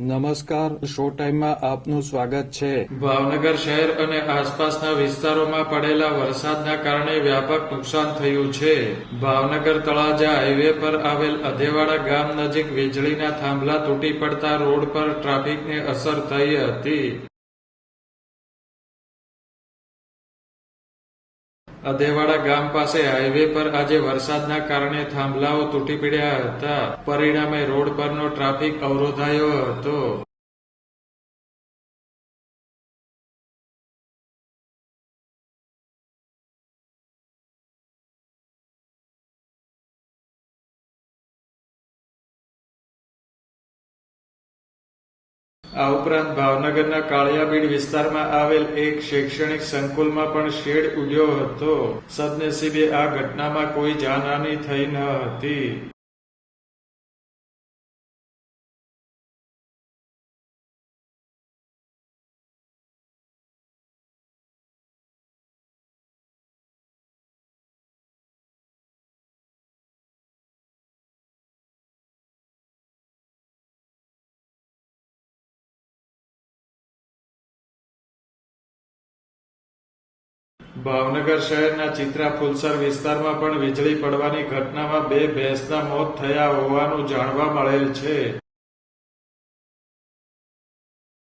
નમસ્કાર, શો ટાઈમમાં આપનું સ્વાગત છે। ભાવનગર શહેર અને આસપાસના વિસ્તારોમાં પડેલા વરસાદના કારણે વ્યાપક નુકસાન થયું છે। ભાવનગર તળાજા હાઈવે પર આવેલ અધેવાડા ગામ નજીક વીજળીના થાંભલા તૂટી પડતા રોડ પર ટ્રાફિકને અસર થઈ હતી। અધેવાડા ગામ પાસે હાઈવે પર આજે વરસાદના કારણે થાંભલાઓ તૂટી પડ્યા હતા, પરિણામે રોડ પરનો ટ્રાફિક અવરોધાયો હતો। આ ઉપરાંત ભાવનગરના કાળિયાબીડ વિસ્તારમાં આવેલ એક શૈક્ષણિક સંકુલમાં પણ શેડ ઉડ્યો હતો। સદનસીબે આ ઘટનામાં કોઈ જાનહાનિ થઈ ન હતી। ભાવનગર શહેરના ચિત્રા ફુલસર વિસ્તારમાં પણ વીજળી પડવાની ઘટનામાં 2 ભેંસના મોત થયા હોવાનું જાણવા મળેલ છે।